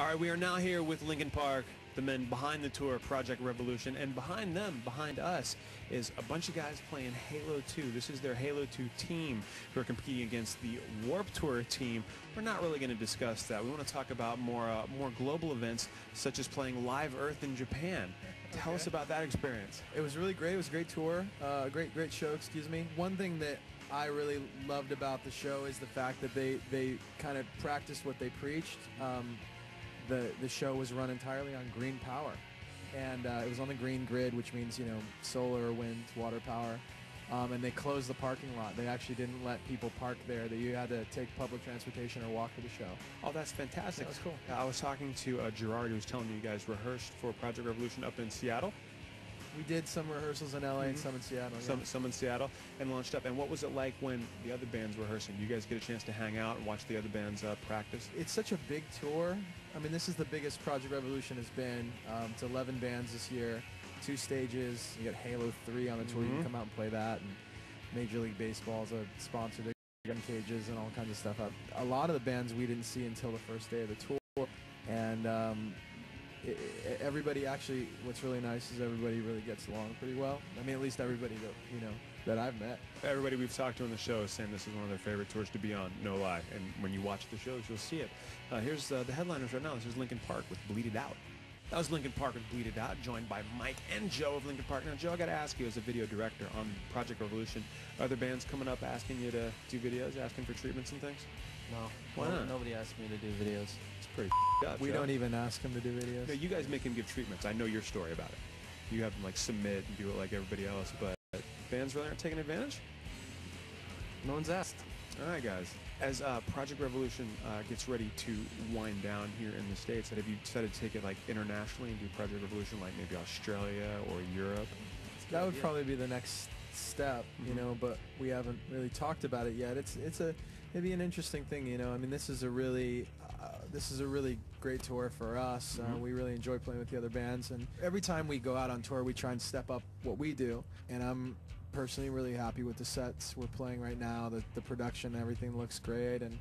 All right, we are now here with Linkin Park, the men behind the tour, Project Revolution, and behind them, behind us, is a bunch of guys playing Halo 2. This is their Halo 2 team who are competing against the Warped Tour team. We're not really going to discuss that. We want to talk about more global events, such as playing Live Earth in Japan. Tell us about that experience. It was really great. It was a great tour, great show, excuse me. One thing that I really loved about the show is the fact that they kind of practiced what they preached. The show was run entirely on green power, and it was on the green grid, which means, you know, solar, wind, water power. And they closed the parking lot. They actually didn't let people park there. That you had to take public transportation or walk to the show. Oh, that's fantastic. That was cool. I was talking to Gerard, who was telling me you guys rehearsed for Project Revolution up in Seattle. We did some rehearsals in LA and some in Seattle. Some in Seattle, and launched up. And what was it like when the other bands were rehearsing? You guys get a chance to hang out and watch the other bands practice? It's such a big tour. I mean, this is the biggest Project Revolution has been. It's 11 bands this year, 2 stages. You got Halo 3 on the tour. You can come out and play that. And Major League Baseball's a sponsor. Gun cages and all kinds of stuff. A lot of the bands we didn't see until the first day of the tour, and everybody actually. What's really nice is everybody really gets along pretty well. I mean, at least everybody that I've met. Everybody we've talked to on the show is saying this is one of their favorite tours to be on. No lie. And when you watch the shows, you'll see it. Here's the headliners right now. This is Linkin Park with "Bleed It Out." That was Linkin Park with "Bleed It Out," joined by Mike and Joe of Linkin Park. Now, Joe, I got to ask you, as a video director on Project Revolution, are there bands coming up asking you to do videos, asking for treatments and things? No. Why not? Nobody asked me to do videos. It's pretty up, We Joe. don't even ask them to do videos. No, you guys make him give treatments. I know your story about it. You have him like submit and do it like everybody else, but bands really aren't taking advantage? No one's asked. All right, guys. As Project Revolution gets ready to wind down here in the States, have you decided to take it like internationally and do Project Revolution like maybe Australia or Europe? That would probably be the next step, you know, but we haven't really talked about it yet. It'd be an interesting thing, you know. I mean, this is a really great tour for us. We really enjoy playing with the other bands, and every time we go out on tour, we try and step up what we do. And I'm personally really happy with the sets we're playing right now. The production, everything looks great, and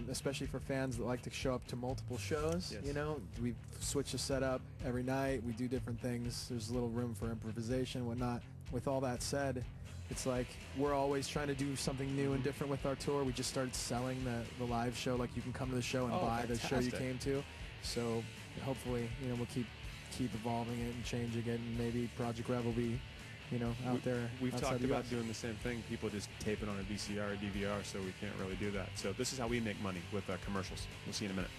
especially for fans that like to show up to multiple shows. Yes. You know, we switch the setup every night. We do different things. There's a little room for improvisation, whatnot. With all that said, it's like we're always trying to do something new and different with our tour. We just started selling the live show. Like, you can come to the show and buy the show you came to. So hopefully, you know, we'll keep evolving it and changing it, and maybe Project Rev will be, you know, out there. We've talked the about US. doing the same thing. People just tape it on a VCR or DVR, so we can't really do that. So this is how we make money with commercials. We'll see you in a minute.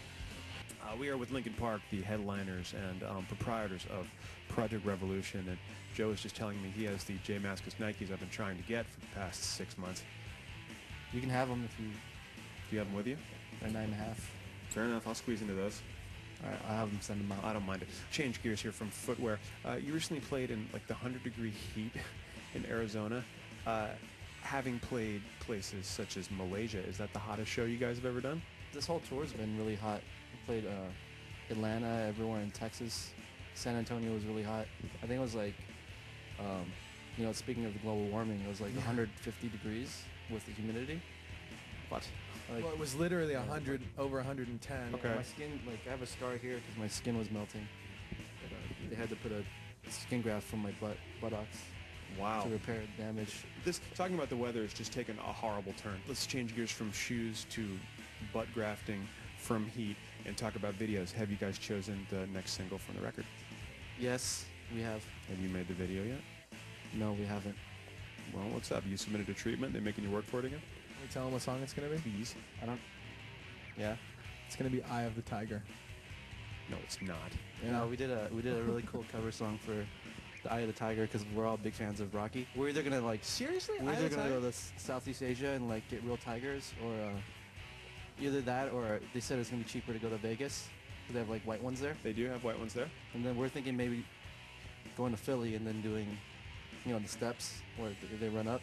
We are with Linkin Park, the headliners and proprietors of Project Revolution, and Joe was just telling me he has the J Mascis Nikes I've been trying to get for the past 6 months. You can have them if you. Do you have them with you? They're 9.5. Fair enough. I'll squeeze into those. All right, I'll have them send them out. I don't mind it. Change gears here from footwear. You recently played in like the 100-degree heat in Arizona. Having played places such as Malaysia, is that the hottest show you guys have ever done? This whole tour's been really hot. We played Atlanta, everywhere in Texas. San Antonio was really hot. I think it was like, you know, speaking of the global warming, it was like 150 degrees with the humidity. What? Like, Well, it was literally 100 over 110. Okay. My skin, like, I have a scar here because my skin was melting. They had to put a skin graft from my buttocks Wow. to repair damage. This talking about the weather has just taken a horrible turn. Let's change gears from shoes to butt grafting, from heat, and talk about videos. Have you guys chosen the next single from the record? Yes, we have. Have you made the video yet? No, we haven't. Well, what's up? You submitted a treatment? They're making you work for it again? Can we tell them what song it's going to be? Please. I don't. Yeah. It's going to be Eye of the Tiger. No, it's not. No, we did a really cool cover song for the Eye of the Tiger because we're all big fans of Rocky. We're either gonna like Seriously? we're Eye of either the gonna Tiger? go to Southeast Asia and like get real tigers, or either that, or they said it's gonna be cheaper to go to Vegas because they have like white ones there. They do have white ones there? And then we're thinking maybe going to Philly and then doing, you know, the steps where they run up,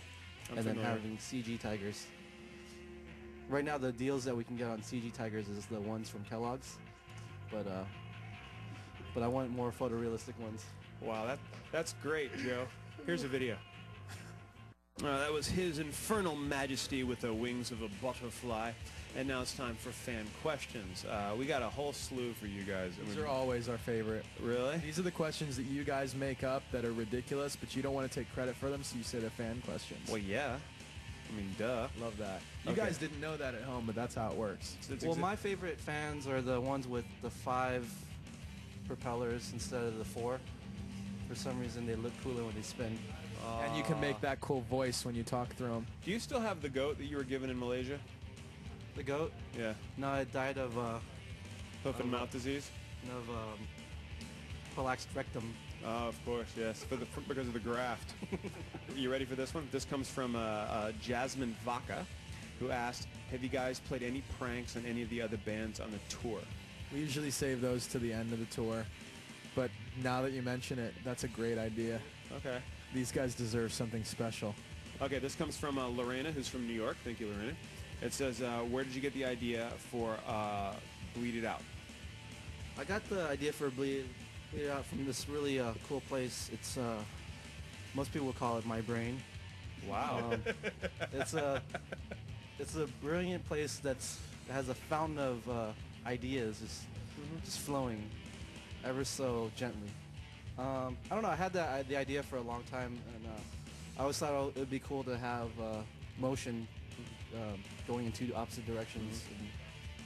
I'm and familiar. then having CG tigers. Right now, the deals that we can get on CG tigers is the ones from Kellogg's, but I want more photorealistic ones. Wow, that's great, Joe. Here's a video. That was His Infernal Majesty with the Wings of a Butterfly. And now it's time for fan questions. We got a whole slew for you guys. These are always our favorite. Really? These are the questions that you guys make up that are ridiculous, but you don't want to take credit for them, so you say they're fan questions. Well, yeah. I mean, duh. Love that. You Okay. guys didn't know that at home, but that's how it works. Well, my favorite fans are the ones with the 5 propellers instead of the 4. For some reason, they look cooler when they spin. And you can make that cool voice when you talk through them. Do you still have the goat that you were given in Malaysia? The goat? Yeah. No, it died of Hoof and mouth disease? prolapsed rectum. Oh, of course, yes. Because of the graft. You ready for this one? This comes from Jasmine Vaca, who asked, have you guys played any pranks on any of the other bands on the tour? We usually save those to the end of the tour, but now that you mention it, that's a great idea. Okay. These guys deserve something special. Okay, this comes from Lorena, who's from New York. Thank you, Lorena. It says, where did you get the idea for Bleed It Out? I got the idea for Bleed It Out from this really cool place. It's most people would call it My Brain. Wow. It's a brilliant place that has a fountain of ideas just flowing ever so gently. I don't know. I had the idea for a long time, and I always thought it would be cool to have motion going in 2 opposite directions and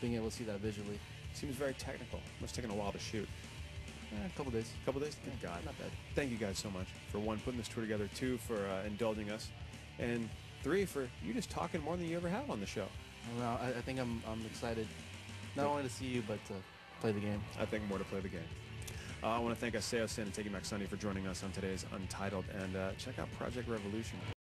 being able to see that visually. Seems very technical. Must have taken a while to shoot. A couple days. Couple days? Good God. Not bad. Thank you guys so much for 1, putting this tour together, 2, for indulging us, and 3, for you just talking more than you ever have on the show. Well, I think I'm excited, not only to see you, but to play the game. I think more to play the game. I want to thank Aseo Sin and Take It Back Sunny for joining us on today's Untitled, and check out Project Revolution.